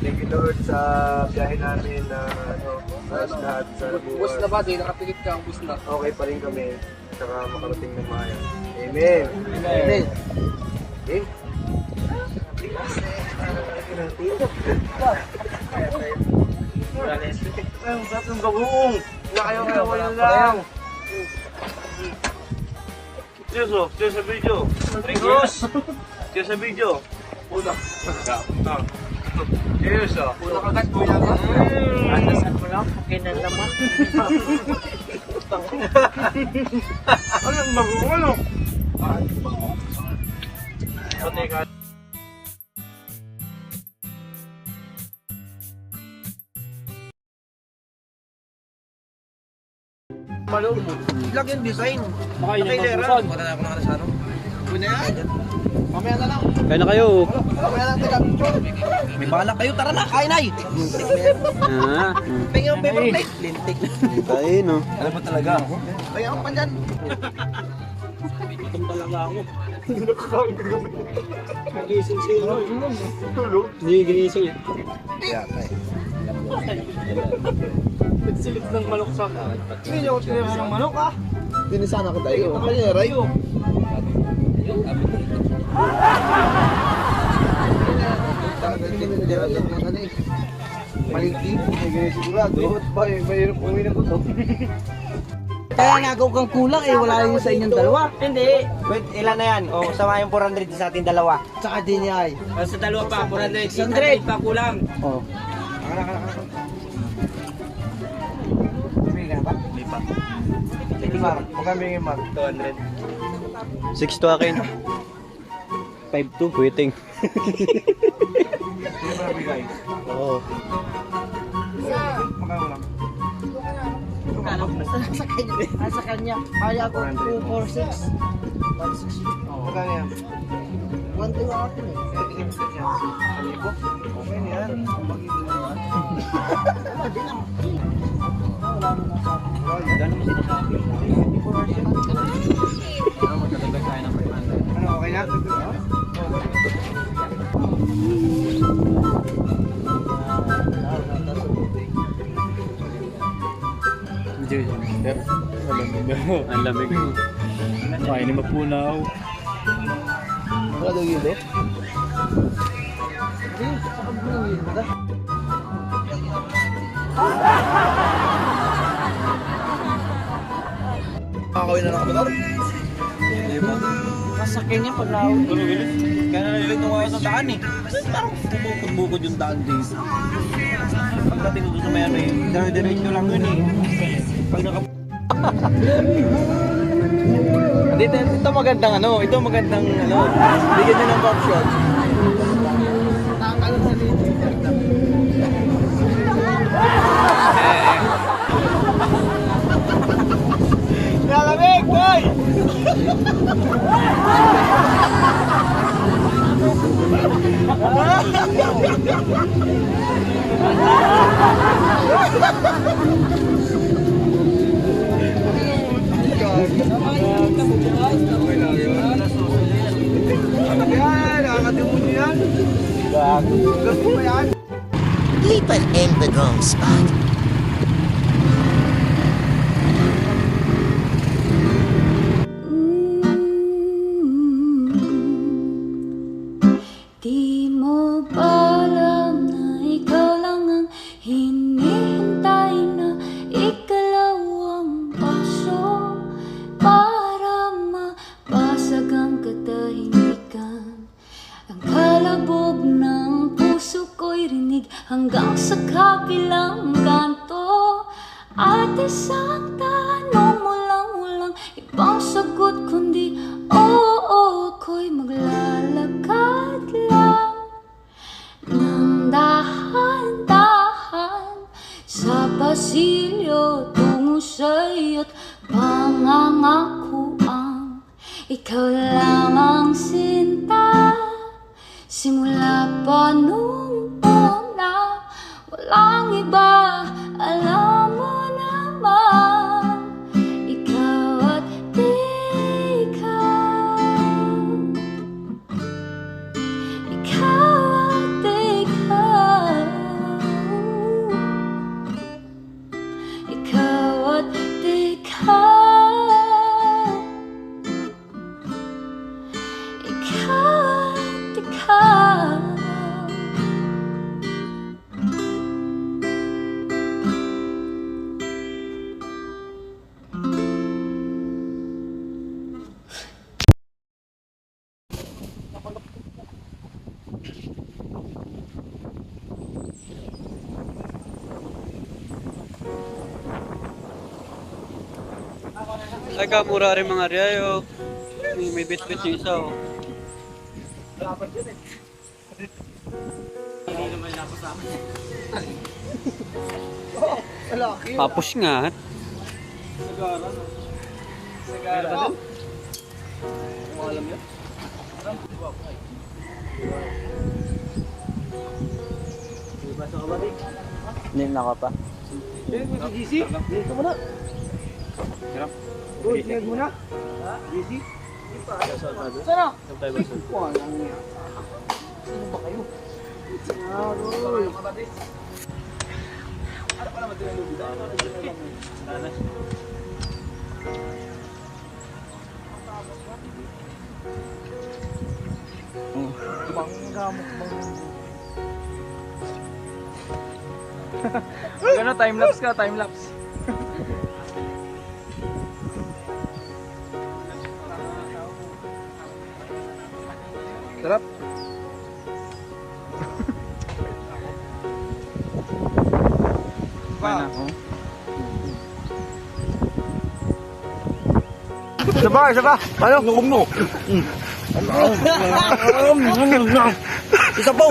Thank you Lord sa biyahe namin na lahat sa buwan. Bus na ba? Di nakapikit ka ang bus na. Okay pa rin kami. Saka makarating ng maayos. Amen. Amen. Okay? Ang sarap ng bagoong. Nakayaw wala lang. Cheers oh. Cheers sa video. Cheers. Cheers sa video. Una. Cheers oh. Una kagat mo yan ba? Andasan mo lang, kinalaman. Anong bagoong ano? Patay ka. Malo mo. Lag yung design. Baka yun ang Nakailera. magpusan. Wala na ako nakasano. Pwede yan. Mamaya na lang. Kaya na kayo. Mamaya lang taga picture. May balak kayo. Tara na. Kain ay. Pingin yung paper plate. Lintik. Tayo no. Alam mo talaga ako. Pingin ako pa dyan. Gutom talaga ako. Nagising siya. Tulog? Hindi, ginising eh. Yeah, okay. Silip ng manok sa akin. Hindi ako tinira ng manok ah. Dinisana ko tayo. Panyeray. Maliti. May sigurado. Mahirap uminom ko to. Kaya nagaw kang kulang eh, wala yung sa inyong dalawa. Hindi. Wait, ilan na yan? O, sama yung 400 sa ating dalawa. Tsaka din niya ay. Sa dalawa pa, 400. 600 pa kulang. Oh. May pa. Sige Mar. Magkano yung Mar? 200. 6 to akin. 5 to, waiting. Sino ba nabigay? Oo. Magkano lang? Sa kanya. Sa kanya. Kaya ko 246. 160. Magkano yan? 1 ako eh. Tingin mo siya. Alibo? Okay na yan. Mag-ibig naman. Gano'n mo sinasabi? Ano, magkatagdag tayo ng 500. Ano, okay na? Ang lamig. Kain ni Mapunaw. Wala daw yun, eh? Makakawin na nakamotor? Hindi ba? Kasakyan niya pag naawin. Kaya nalilito ako sa daan eh. Parang bukod-bukod yung daan dito. Pagdating ko doon sa may ano eh, diretso lang yun eh. Pag naka... Ito magandang ano, ito magandang ano, bigyan nyo ng option. Lalamig, boy! Leave it in the wrong spot. Di mo ba alam na ikaw lang ang hinihintay na ikalawang paso para mapasag ang katahimikan? Ang kalabog ng puso ko'y rinig hanggang sa kabilang kanto. At isang tanong mo lang, walang ibang sagot kundi oo, ako'y maglalakad lang ng dahan-dahan sa pasilyo tungo sa'yo't pangangako ang ikaw lang ang sinta. Simula pa nung una, walang iba, alam mo naman, ikaw at ikaw, ikaw at ikaw. ikaw at ikaw, ikaw at ikaw. Ay ka, mura rin mga riyayo. May bit-bit yung isa oh. Tapos nga. Hindi na ka pa. Ano, time-lapse ka, time-lapse. Sarap. Mana? Isa pa. Ano? Ngumno. Isa pa.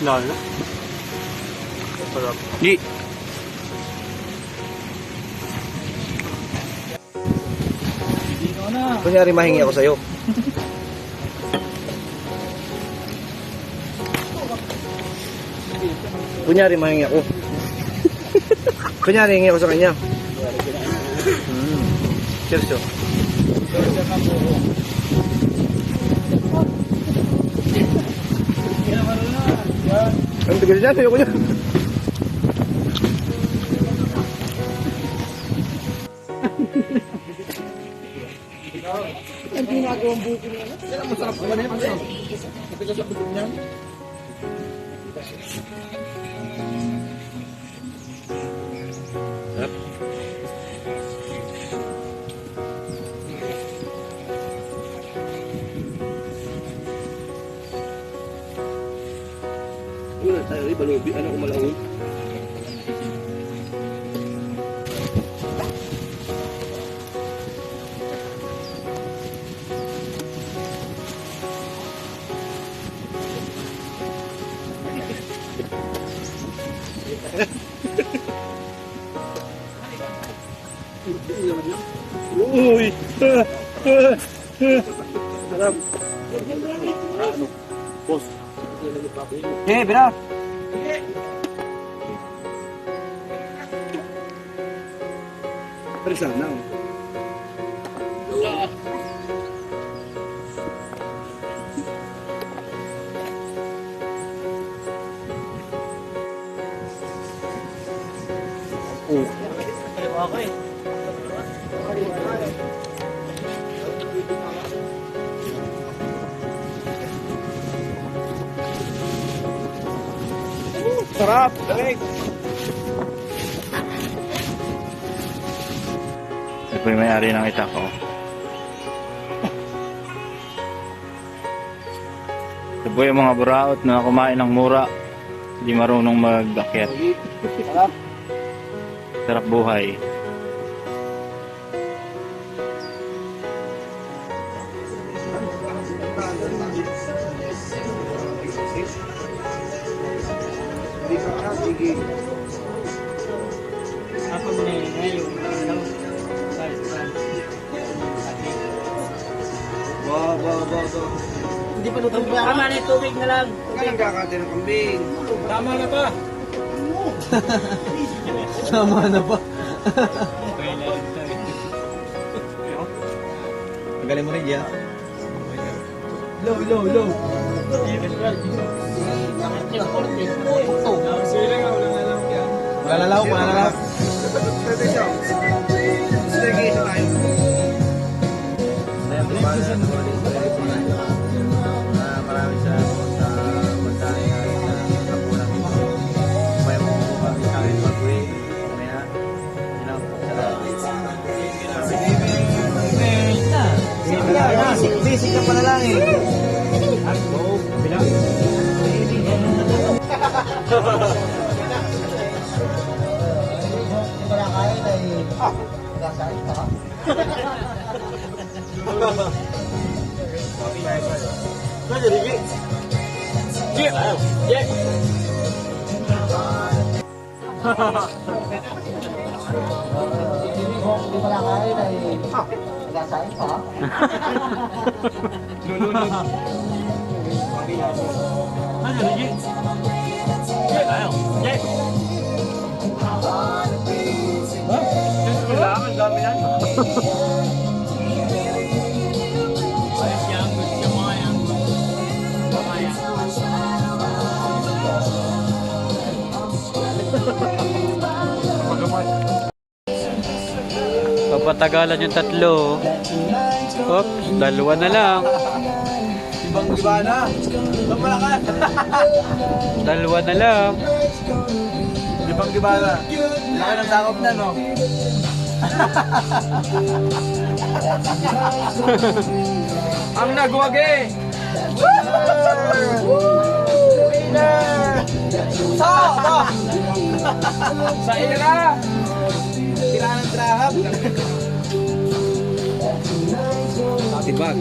Lalo. Sarap. Di. Kunyari mahingi ako sa'yo. Kunyari mahingi ako. Kunyari hingi ako sa kanya. Cheers yo. Ang tagal niya, ayoko niya. Ang ginagawang buko niya. Yan, masarap naman yan. Matigas sa buko niya. Wala tayo rin balubi. Ano kung malawin? Uy! Sarap! Ano? Boss! Eh, benar. Pero sana. Sarap. Lamig. Ito po yung may-ari ng Itako. Ito po yung mga buraot na kumain ng mura. Hindi marunong mag-akyat. Sarap buhay. Hindi pa lutong ba? Tama na, tubig na lang. Huwag ka nagkakati ng kambing. Tama na ba? Tama na ba? Magaling mo rin, Gia. Low. Wala na lang. Maraming salamat sa pagkain natin na kapunan ko. May mga sa akin mag-uwi. Kaya, yun lang. Basic ka pa na lang eh. Papatagalan yung tatlo. Oops, dalawa na lang. Ibang iba na. Ibang malakas. Dalawa na lang. Ibang iba na. Laki ng sakop na, no? Ang nagwagi! Winner! Sa ira! Tira ng trahab. Tibag.